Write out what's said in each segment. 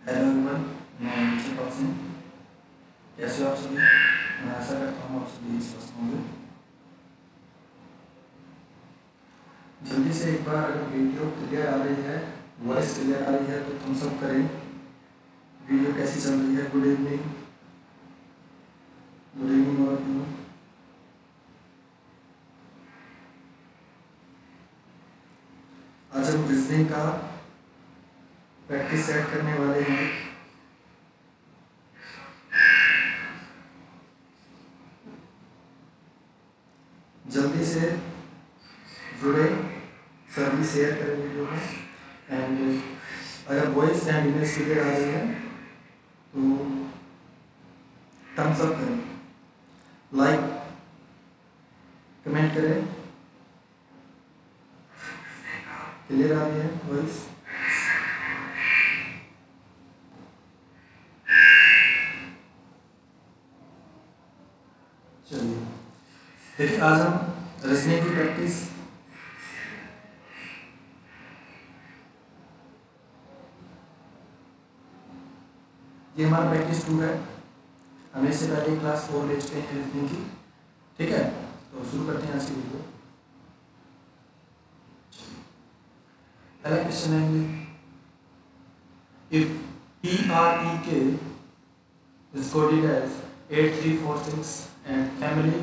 Hello everyone, मैं mister Singh. कैसे हो आप सभी? मैं आशा करता हूँ आप सभी स्वस्थ होंगे। जल्दी से एक बार अगर वीडियो क्लियर आ रही है, वॉइस क्लियर आ रही है तो थम्स अप करें। वीडियो कैसी चल रही है? Good evening, good evening all of you. आज हम रीजनिंग का प्रैक्टिस सेट करने वाले हैं। जल्दी से जुड़े, सभी शेयर करें वीडियो को। एंड अगर वॉइस एंड इमेज क्लियर आ रही है तो थम्स अप करें, लाइक कमेंट करें। क्लियर आ रही है वॉइस? चलिए देखिए, आज हम रीजनिंग की प्रैक्टिस ये हमारा प्रैक्टिस 2 है। हम इससे पहले क्लास 4 ले चुके हैं रीजनिंग की। ठीक है, तो शुरू करते हैं आज की वीडियो। पहला क्वेश्चन है, if PREK is coded as 8346 and family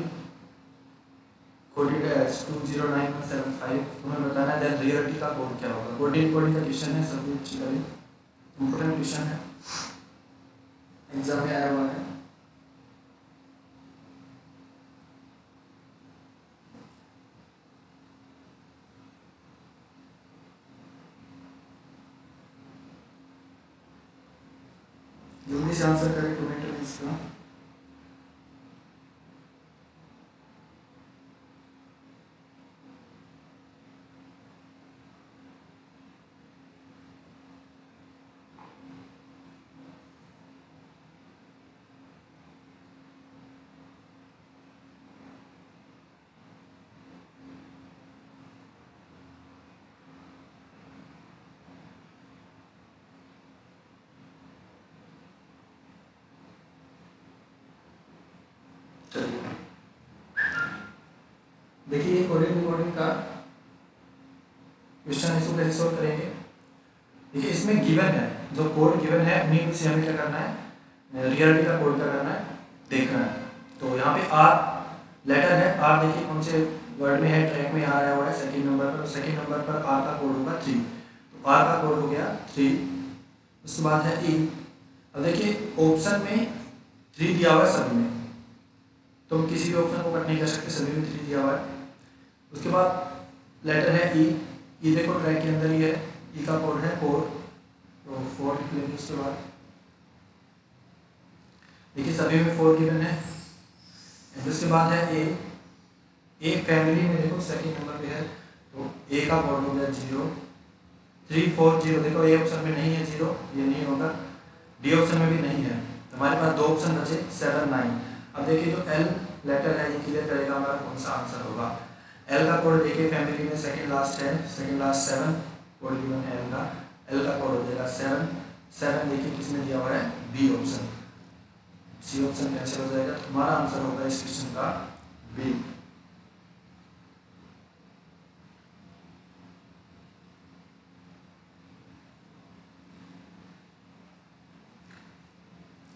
coded as 209175, तुम्हें बताना है देन रियलिटी का कोड क्या होगा। कोडिंग का क्वेश्चन है, सभी अच्छी करें, इंपोर्टेंट क्वेश्चन है, एग्जाम में आया हुआ है। जल्दी से आंसर करें कमेंट में इसका। चलिए देखिए, कोडिंग का क्वेश्चन इसको कैसे सॉल्व करेंगे। देखिए, इसमें गिवन है, जो कोड गिवन है उन्हीं से हमें क्या करना है, रियलिटी का कोड क्या करना है, देखना है। तो यहाँ पे आर लेटर है, आर देखिए कौन से वर्ड में है, ट्रैक में आया हुआ है सेकंड नंबर पर। सेकंड नंबर पर आर का कोड होगा 3, तो आर का कोड हो गया 3। उसके बाद है ई। अब देखिए ऑप्शन में 3 दिया हुआ है सभी में, तो हम किसी भी ऑप्शन को कट नहीं कर सकते, सभी में 3 दिया हुआ है। उसके बाद लेटर है ई। ई देखो ट्रैक के अंदर ही है, ई का कोड है 4, तो 4 लिख लेंगे। उसके बाद देखिए सभी में 4 गिवन है। उसके बाद है ए। ए फैमिली में देखो सेकंड नंबर पे है, तो ए का कोड हो गया 0 3 4 0। देखो ए ऑप्शन में नहीं है 0, ये नहीं होगा। डी ऑप्शन में भी नहीं है, तो हमारे पास 2 ऑप्शन बचे 7 9। अब देखिए जो एल लेटर है ये क्लियर करेगा हमारा कौन सा आंसर होगा। एल का कोड देखिए फैमिली में सेकंड लास्ट है, सेकंड लास्ट 7 कोड गिवन है एल का। एल का कोड हो जाएगा 7 7। देखिए किसमें दिया हुआ है, B option. C option cancel हो जाएगा, तो हमारा आंसर होगा इस क्वेश्चन का बी।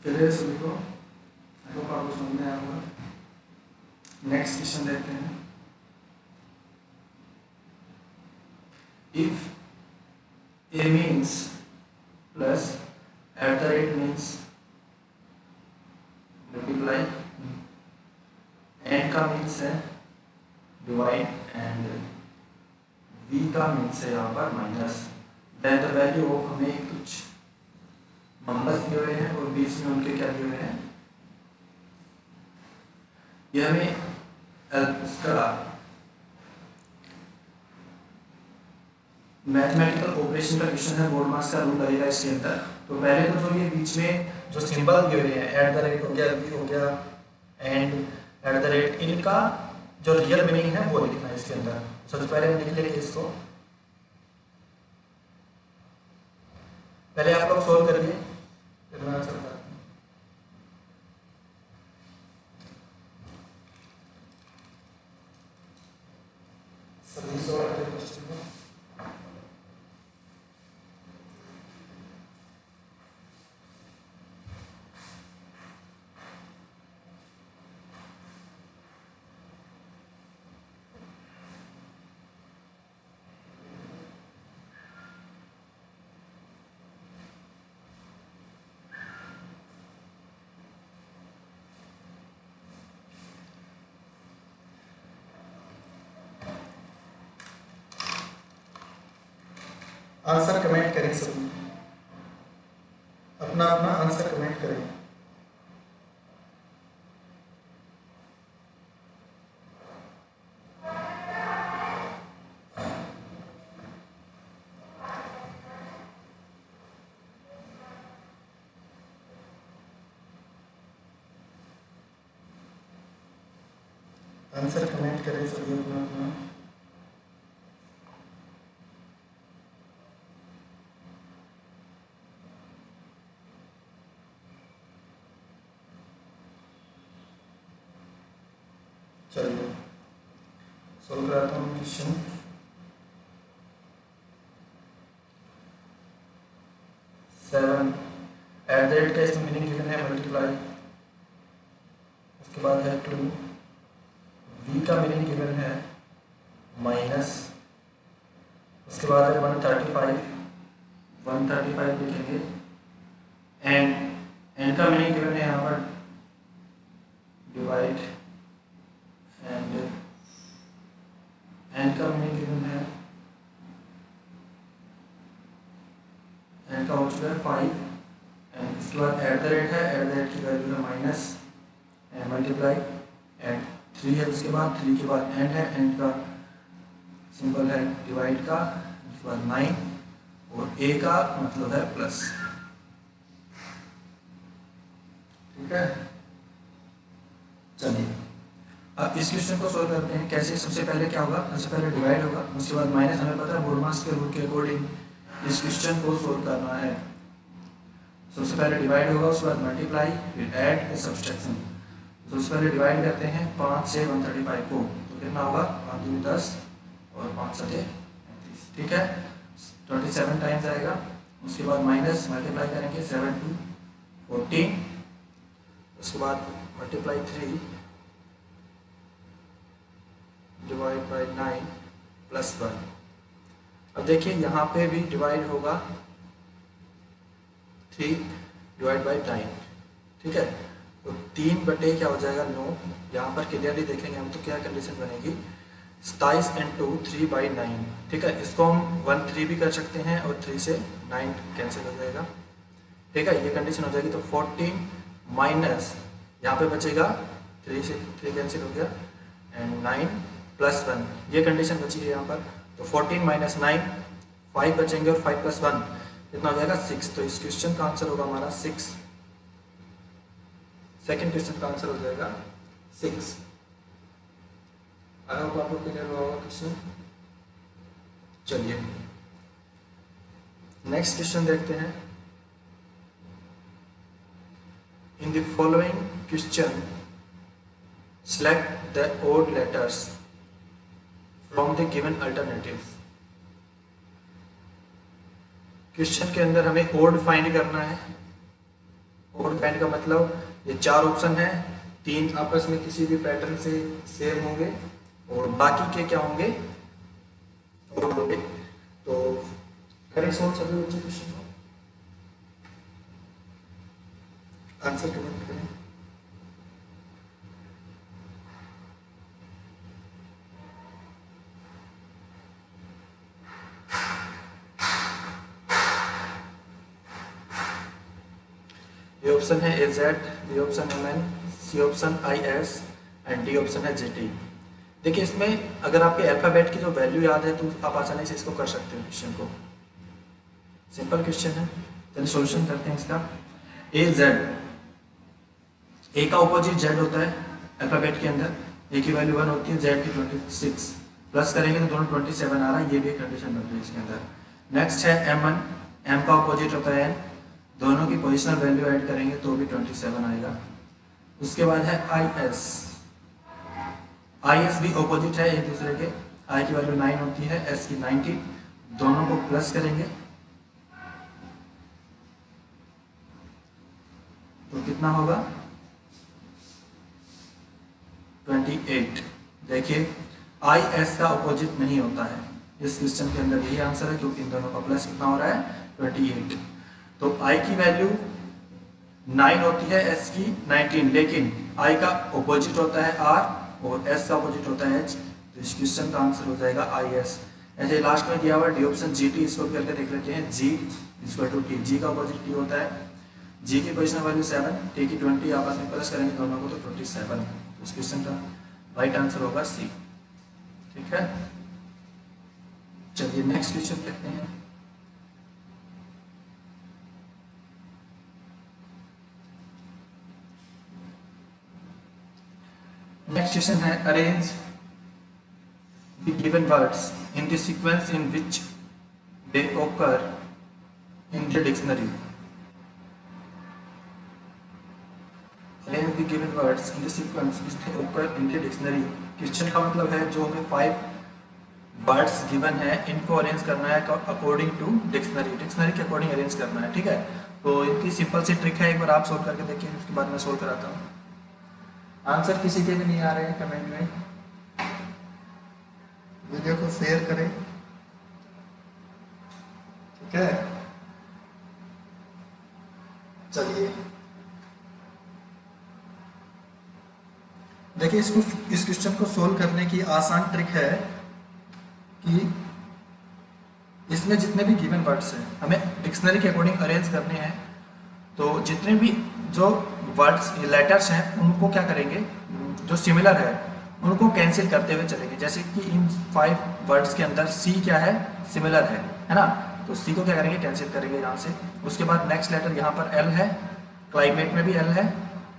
क्लियर सभी को? आई होप आपको समझ में आया होगा। नेक्स्ट क्वेश्चन देखते हैं। If A means plus at the rate means multiply, and का मीन्स है डिवाइड, एंड वी का मीन्स है यहाँ पर minus, then the value of, हमें कुछ नंबर्स दिए हुए हैं और बीच में उनके क्या दिए हुए हैं, ये हमें उसका मैथमेटिकल ऑपरेशन का क्वेश्चन है, बोर्ड मार्क्स का रूल लगेगा इसके अंदर। तो पहले तो जो ये बीच में जो सिंबल दिए हुए हैं, एट द रेट हो गया, वी हो गया, एंड एट द रेट, इनका जो रियल मीनिंग है वो लिखना है इसके अंदर। सबसे पहले हम लिख लेंगे इसको, पहले आप लोग सोल्व करिए। आंसर कमेंट करें सभी, अपना अपना आंसर कमेंट करें। आंसर कमेंट करें सभी अपना अपना। चलिए सोल्व कराता हूँ question. Seven eight the rate का इसमें मीनिंग गिवन है मल्टीप्लाई, उसके बाद है टू, v का मीनिंग गिवन है माइनस, उसके बाद है 135 लिखेंगे, एंड का मीनिंग गिवन है यहाँ पर डिवाइड, एंड का मीनिंग गिवन है, एंड का हो चुका है 5, एंड इसके बाद एट द रेट है, एट द रेट की वैल्यू है माइनस, एंड मल्टीप्लाई, एंड 3 है, उसके बाद 3 के बाद एंड है, एंड का सिंबल है डिवाइड का, उसके बाद 9 और a का मतलब है प्लस। ठीक है, चलिए अब इस क्वेश्चन को सोल्व करते हैं। कैसे? सबसे पहले क्या होगा, सबसे पहले डिवाइड होगा, उसके बाद माइनस, हमें पता है बोरमास के रूल के अकॉर्डिंग इस क्वेश्चन को सोल्व करना है। सबसे पहले डिवाइड होगा, उसके बाद मल्टीप्लाई, फिर ऐड, फिर सब्सट्रैक्शन। सबसे पहले डिवाइड करते हैं 5 से 135 को, तो कितना होगा 5 दूनी 10 और 5 सटे 35। ठीक है, 27 टाइम्स आएगा। उसके बाद माइनस, मल्टीप्लाई करेंगे 7 2 14, उसके बाद मल्टीप्लाई 3 डिवाइड बाई 9 प्लस 1। अब देखिए यहाँ पे भी डिवाइड होगा 3 डिवाइड बाई 9। ठीक है, तो 3 बटे क्या हो जाएगा 9। यहाँ पर क्लियरली देखेंगे हम तो क्या कंडीशन बनेगी, 27 × 3 बाई 9। ठीक है, इसको हम 1 3 भी कर सकते हैं और 3 से 9 कैंसिल हो जाएगा। ठीक है, ये कंडीशन हो जाएगी। तो 14 माइनस यहाँ पे बचेगा 3 से 3 कैंसिल हो गया, एंड 9 प्लस 1, ये कंडीशन बची है यहाँ पर। तो 14 माइनस 9 5 बचेंगे और 5 प्लस 1 कितना हो जाएगा 6। तो इस क्वेश्चन का आंसर होगा हमारा 6। सेकंड क्वेश्चन का आंसर हो जाएगा 6। आई होप आपको क्लियर हुआ होगा क्वेश्चन। चलिए नेक्स्ट क्वेश्चन देखते हैं। In the following question select the odd letters from the given alternatives। Question के अंदर हमें ओड फाइंड करना है। ओड फाइंड का मतलब ये 4 ऑप्शन है, 3 आपस में किसी भी पैटर्न से सेम होंगे और बाकी के क्या होंगे ओड होंगे। तो करें सोल्व सभी बच्चे क्वेश्चन को, आंसर कमेंट करें। ए ऑप्शन है AZ, B option MN, C option IS and D option है GT। देखिए इसमें अगर आपके अल्फाबेट की जो वैल्यू याद है तो आप आसानी से इसको कर सकते हो। क्वेश्चन को सिंपल क्वेश्चन है, चलिए सॉल्यूशन करते हैं इसका। AZ, ए का ऑपोजिट Z होता है अल्फाबेट के अंदर, ए की वैल्यू 1 होती है, Z की 26, प्लस करेंगे तो दोनों 27 आ रहा है, ये भी एक कंडीशन बन रही है इसके अंदर। नेक्स्ट है MN, M का ऑपोजिट होता है N, दोनों की पोजिशनल वैल्यू ऐड करेंगे तो भी 27 आएगा। उसके बाद है IS, IS भी ऑपोजिट है एक दूसरे के, I की वैल्यू 9 होती है, S की 90, दोनों को प्लस करेंगे तो कितना होगा 28। देखिए IS का ऑपोजिट नहीं होता है इस क्वेश्चन के अंदर, यही आंसर है क्योंकि इन दोनों का प्लस कितना हो रहा है 28। तो I की वैल्यू 9 होती है, S की 19, लेकिन I का ऑपोजिट होता है R और S का ऑपोजिट होता है H, तो इस क्वेश्चन का आंसर हो जाएगा IS। ऐसे लास्ट में दिया हुआ डी ऑप्शन जी टी, इसको भी करके देख लेते हैं। जी इक्वल टू टी, जी का अपोजिट टी होता है। जी की पोजिशन वैल्यू 7, टी की 20, आपस में प्लस करेंगे दोनों को तो 27। तो इस क्वेश्चन का राइट आंसर होगा सी। ठीक है, चलिए नेक्स्ट क्वेश्चन देखते हैं। नेक्स्ट क्वेश्चन है arrange the given words in the sequence in which they occur in the dictionary. Arrange the given words in the sequence which they occur in the dictionary. Question का मतलब है जो हमें 5 words given है, इनको arrange करना है according to dictionary, dictionary के अकॉर्डिंग अरेंज करना है। ठीक है, तो इनकी सिंपल सी ट्रिक है, एक बार आप सोल्व करके देखिए, उसके बाद मैं सोल्व कराता हूँ। आंसर किसी के भी नहीं आ रहे हैं कमेंट में, वीडियो को शेयर करें। ठीक है, चलिए देखिए, इस क्वेश्चन को सोल्व करने की आसान ट्रिक है कि इसमें जितने भी गिवन वर्ड्स हैं हमें डिक्शनरी के अकॉर्डिंग अरेंज करने हैं। तो जितने भी जो वर्ड्स लेटर्स हैं उनको क्या करेंगे, जो सिमिलर है उनको कैंसिल करते हुए चलेंगे। जैसे कि इन 5 वर्ड्स के अंदर सी क्या है, सिमिलर है ना, तो सी को क्या करेंगे, कैंसिल करेंगे यहाँ से। उसके बाद नेक्स्ट लेटर यहाँ पर एल है, क्लाइमेट में भी एल है,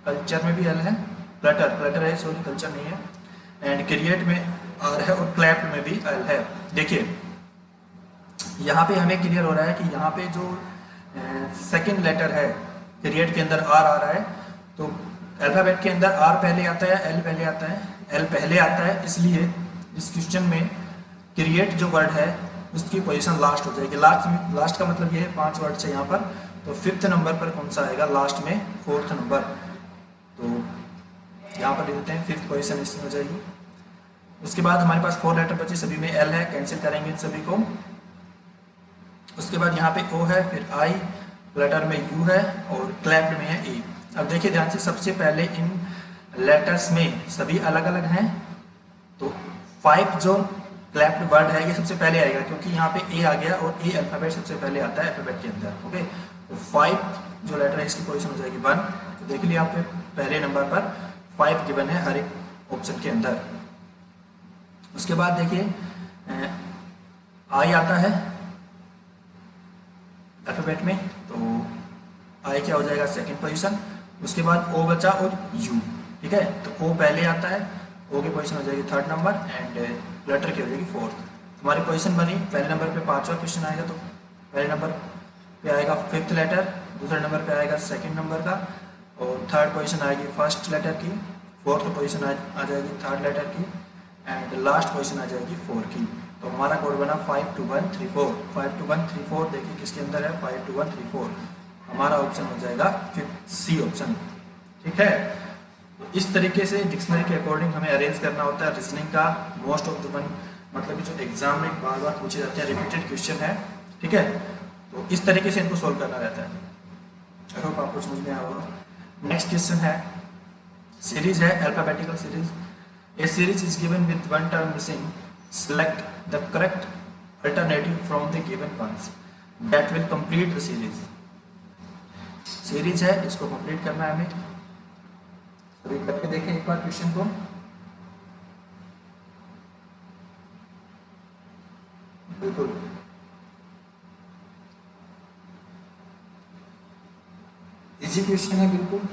कल्चर में भी एल है, क्लटर है, सॉरी कल्चर नहीं है, एंड क्रिएट में आर है, और क्लैप में भी एल है। देखिए यहाँ पे हमें क्लियर हो रहा है कि यहाँ पे जो सेकंड लेटर है क्रिएट के अंदर आर आ रहा है, तो अल्फाबेट के अंदर आर पहले आता है, एल पहले आता है, एल पहले आता है, इसलिए इस क्वेश्चन में क्रिएट जो वर्ड है उसकी पोजीशन लास्ट हो जाएगी। लास्ट का मतलब ये है 5 वर्ड है यहाँ पर, तो 5th नंबर पर कौन सा आएगा, लास्ट में 4th नंबर। तो यहाँ पर लिख देते हैं 5th पोजीशन इसमें हो जाएगी। उसके बाद हमारे पास 4 लेटर बचे, सभी में एल है, कैंसिल करेंगे इन सभी को। उसके बाद यहाँ पे ओ है, फिर आई, लेटर में यू है, और क्लैप्ड में है ए। अब देखिए ध्यान से, सबसे पहले इन लेटर्स में सभी अलग अलग हैं, तो 5 जो क्लैप्ड वर्ड है ये सबसे पहले आएगा, क्योंकि यहाँ पे ए आ गया और ए अल्फाबेट सबसे पहले आता है अल्फाबेट के अंदर। ओके, तो 5 जो लेटर है इसकी पोजीशन हो जाएगी 1। तो देख लिया आप पहले नंबर पर 5 गिवन है हर एक ऑप्शन के अंदर। उसके बाद देखिए आई आता है अल्फाबेट में, तो आई क्या हो जाएगा, सेकंड पोजीशन। उसके बाद ओ बचा और यू। ठीक है, तो ओ पहले आता है, ओ की पोजीशन हो जाएगी 3rd नंबर, एंड लेटर की हो जाएगी 4th। हमारी पोजीशन बनी, पहले नंबर पे 5वां क्वेश्चन आएगा, तो पहले नंबर पे आएगा 5th लेटर, दूसरे नंबर पे आएगा 2nd नंबर का, और 3rd पोजीशन आएगी 1st लेटर की, 4th पोजीशन आ जाएगी 3rd लेटर की, एंड लास्ट पोजीशन आ जाएगी 4 की। तो हमारा कोड बना 5 2 1 3 4। 5 2 1 3 4 देखिए किसके अंदर है, 5 2 1 3 4। हमारा ऑप्शन हो जाएगा फिर सी ऑप्शन। ठीक है, तो इस तरीके से डिक्शनरी के अकॉर्डिंग हमें अरेंज करना होता है। रीजनिंग का मोस्ट ऑफ द वन मतलब जो एग्जाम में बार बार पूछे जाते हैं, रिपीटेड क्वेश्चन है। ठीक है, तो इस तरीके से इनको सोल्व करना रहता है। आई होप आपको समझ में आया होगा। नेक्स्ट क्वेश्चन है, सीरीज है alphabetical series. A series is given with one term missing, select the correct alternative from the given ones that will complete the series। Series है, इसको कंप्लीट करना है हमें। सभी करके देखें एक बार क्वेश्चन को। बिल्कुल इजी क्वेश्चन है, बिल्कुल।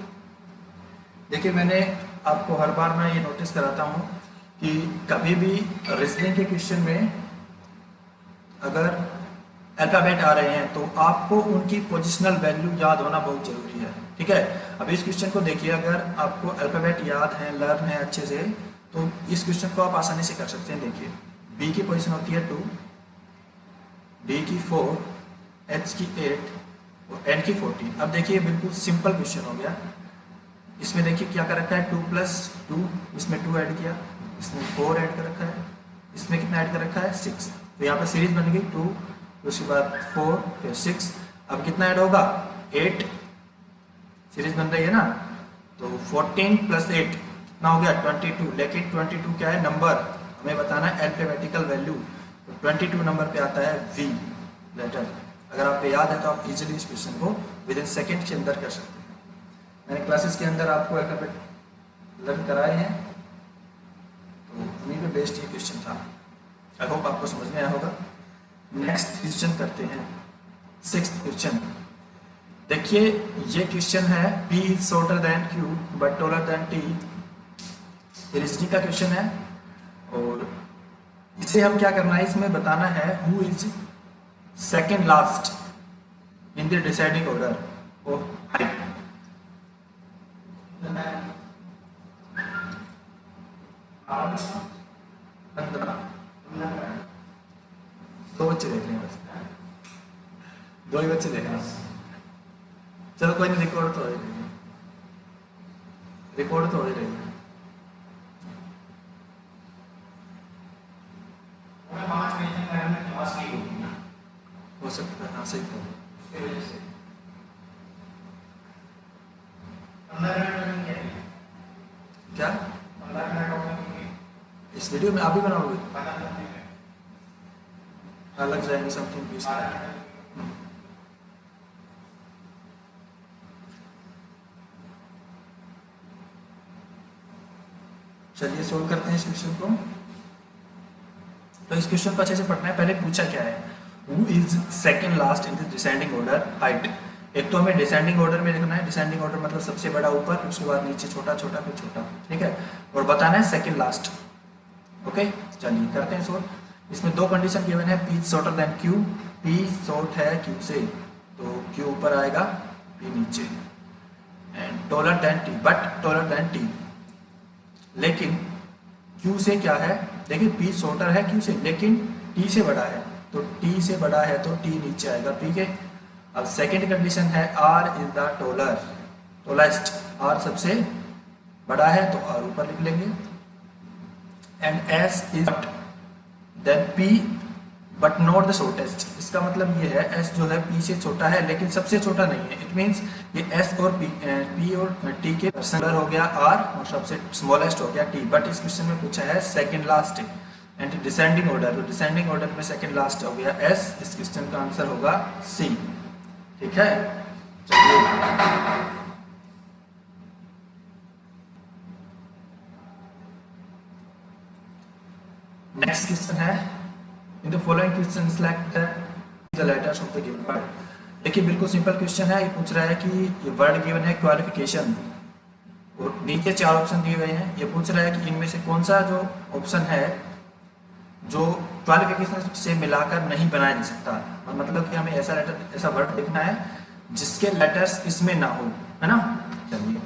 देखिए मैंने आपको हर बार मैं ये नोटिस कराता हूँ कि कभी भी रीजनिंग के क्वेश्चन में अगर अल्फाबेट आ रहे हैं तो आपको उनकी पोजिशनल वैल्यू याद होना बहुत जरूरी है। ठीक है, अब इस क्वेश्चन को देखिए, अगर आपको अल्फाबेट याद है, लर्न है अच्छे से, तो इस क्वेश्चन को आप आसानी से कर सकते हैं। देखिए बी की पोजीशन होती है 2, डी की 4, एच की 8 और एन की 14। अब देखिए बिल्कुल सिंपल क्वेश्चन हो गया। इसमें देखिए क्या कर रखा है, 2 + 2, इसमें 2 ऐड किया, इसमें 4 ऐड कर रखा है, इसमें कितना ऐड कर रखा है 6। तो यहाँ पर सीरीज बन गई 2, उसके बाद 4 फिर 6। अब कितना ऐड होगा 8, सीरीज बन रही है ना, तो 14 + 8 कितना हो गया 22। लेकिन 22 क्या है, नंबर, हमें बताना है अल्फाबेटिकल वैल्यू। तो 22 नंबर पे आता है वी लेटर। अगर आपको याद है तो आप इजीली इस क्वेश्चन को विद इन सेकेंड के अंदर कर सकते हैं। मैंने क्लासेस के अंदर आपको अल्फाबेट लर्न कराए हैं, तो उन्हीं पे बेस्ड ये क्वेश्चन था। आई होप आपको समझ में आया होगा। नेक्स्ट क्वेश्चन करते हैं, 6th क्वेश्चन। देखिए ये क्वेश्चन है P is shorter than Q but taller than T। ये रीजनिंग का क्वेश्चन है और इसे हम क्या करना है, इसमें बताना है who is second last in the deciding order of height. दो बच्चे देख रहे हैं, बस 2 ही बच्चे देख रहे हैं। चलो कोई नहीं, रिकॉर्ड तो हो ही रही है, रिकॉर्ड तो हो ही रही है। हो सकता है, हाँ सही कहा। क्या इस वीडियो में आप ही बनाओगे? अलग जाएंगे समथिंग 20 मिनट। चलिए सोल्व करते हैं इस क्वेश्चन को। तो इस क्वेश्चन को अच्छे से पढ़ना है। पहले पूछा क्या है, who is second last in the descending order height. एक तो हमें डिसेंडिंग ऑर्डर में लिखना है, डिसेंडिंग ऑर्डर मतलब सबसे बड़ा ऊपर, उसके बाद नीचे छोटा छोटा फिर छोटा, ठीक है, और बताना है सेकंड लास्ट। ओके चलिए करते हैं सोल्व। इसमें 2 कंडीशन गिवन है, P shorter than Q। P short है Q से, तो Q ऊपर आएगा, P नीचे, and taller than T but taller than T। लेकिन Q से क्या है, देखिए P शॉर्टर है Q से लेकिन T से बड़ा है, तो T से बड़ा है तो T नीचे आएगा P के। अब सेकेंड कंडीशन है R is the taller, tallest, R सबसे बड़ा है तो R ऊपर लिख लेंगे, and S is then P but not the shortest. इसका मतलब ये है S जो है P से छोटा है लेकिन सबसे छोटा नहीं है। इट मींस ये S और P और T के पर्सनल हो गया R और सबसे स्मॉलेस्ट हो गया T। बट इस क्वेश्चन में पूछा है second last and descending order, तो डिसेंडिंग ऑर्डर में सेकंड लास्ट हो गया S। इस क्वेश्चन का आंसर होगा C, ठीक है। चलिए नेक्स्ट क्वेश्चन है, in the following question select the letters of the given word. देखिए बिल्कुल सिंपल क्वेश्चन है। ये पूछ रहा है कि ये वर्ड गिवन है क्वालिफिकेशन और नीचे 4 ऑप्शन दिए गए हैं। ये पूछ रहा है कि इनमें से कौन सा जो ऑप्शन है जो क्वालिफिकेशन से मिलाकर नहीं बनाया जा सकता, मतलब कि हमें ऐसा लेटर, ऐसा वर्ड लिखना है जिसके लेटर्स इसमें ना हो, है ना। चलिए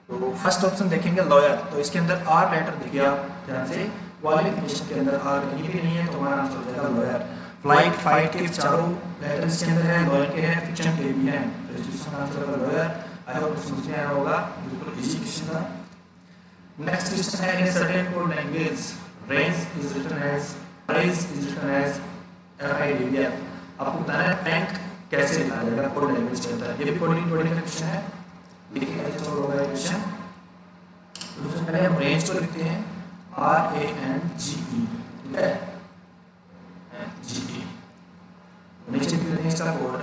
तो फर्स्ट ऑप्शन देखेंगे लॉयर, तो इसके अंदर आर लेटर दिख गया ध्यान से, क्वालिफिकेशन के अंदर आर कहीं भी नहीं है तो हमारा आंसर हो जाएगा लॉयर। फ्लाइट, फाइट के चारों लेटर्स के अंदर है, लॉयर के हैं, फिक्शन के भी हैं, तो इसका आंसर होगा लॉयर। आई होप समझ में आया होगा, बिल्कुल इजी क्वेश्चन था। नेक्स्ट क्वेश्चन है, in certain code language range is written as, range is written as RIDF। आपको बताना है रैंक कैसे लिखा जाएगा कोड लैंग्वेज के अंदर। ये भी कोडिंग का क्वेश्चन है, देखिए कैसे सॉल्व होगा ये क्वेश्चन। तो सबसे पहले हम रेंज को लिखते हैं RANGE, ठीक है, GE। नीचे लिख देंगे इसका कोड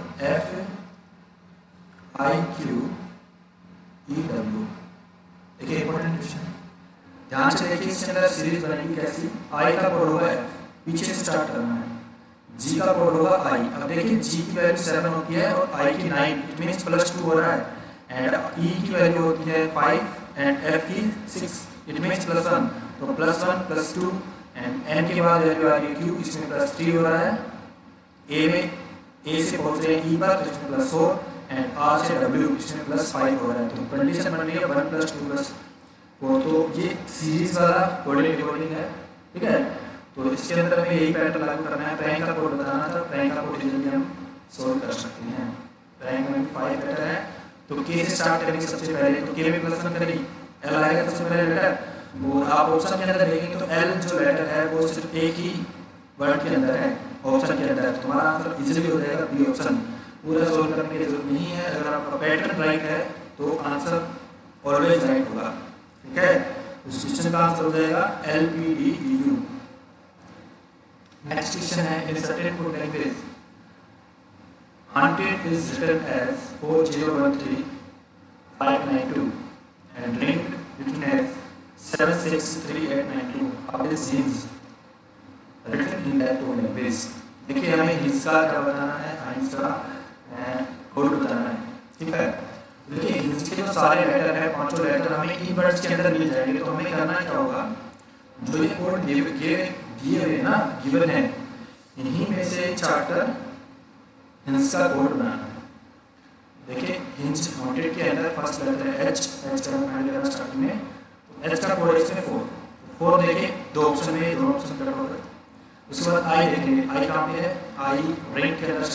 FIQEW। देखिए इंपॉर्टेंट क्वेश्चन, ध्यान से देखिए इसके अंदर सीरीज बनेगी कैसी। I का कोड होगा F, पीछे से स्टार्ट करना है, G का कोड होगा I। अब देखिए G की वैल्यू 7 होती है और I की 9, इट मींस +2 हो रहा है, एंड E की वैल्यू होती है 5 एंड F की 6, इट मींस +1, तो +1 +2 एंड N के बाद वैल्यू आ रही है Q, इसमें +3 हो रहा है। A में A से पहुंच रहे हैं E पर, इसमें +4 एंड R से W, इसमें +5 हो रहा है। तो कंडीशन बन रही है 1 + 2 + 4। तो ये सीरीज वाला कोडिंग डिकोडिंग है, ठीक है। तो इसके अंदर हमें यही पैटर्न लागू करना है। रैंक का कोड बताना था, रैंक का कोड इजीली हम सोल्व कर सकते हैं। रैंक में 5 लेटर है, तो K से स्टार्ट करेंगे सबसे पहले, तो K में +1 करेंगे, L आएगा सबसे पहले लेटर, और आप ऑप्शन के अंदर देखेंगे तो L जो लेटर है वो सिर्फ एक ही वर्ड के अंदर है, ऑप्शन के अंदर है, तो हमारा आंसर इजीली हो जाएगा बी ऑप्शन। पूरा सोल्व करने की जरूरत नहीं है, अगर आपका पैटर्न राइट है तो आंसर ऑलवेज राइट होगा, ठीक है। इस क्वेश्चन का आंसर हो जाएगा LPDEU। नेक्स्ट क्वेश्चन है inserted code language haunted is written as 4013592 and ringed written as 763892. How is his written in that code language? देखिए हमें हिज का क्या बताना है, हिज का कोड बताना है, ठीक है। देखिए हिज के जो सारे लेटर है, पांचों लेटर हमें ई वर्ड्स के अंदर मिल जाएंगे। तो हमें करना क्या होगा, जो ये कोड दिए हुए ना गिवन है, इन्हीं में से चार्टर हिंज का कोड बनाना है। देखिए हिंज हॉन्टेड के अंदर फर्स्ट लेटर है एच, एच का फाइंड करना स्टार्टिंग में, तो एच का कोड इसमें 4 देखिए, दो ऑप्शन में, दोनों ऑप्शन कट हो गए। उसके बाद आई देखेंगे, आई कहाँ पे है, आई रिंग के अंदर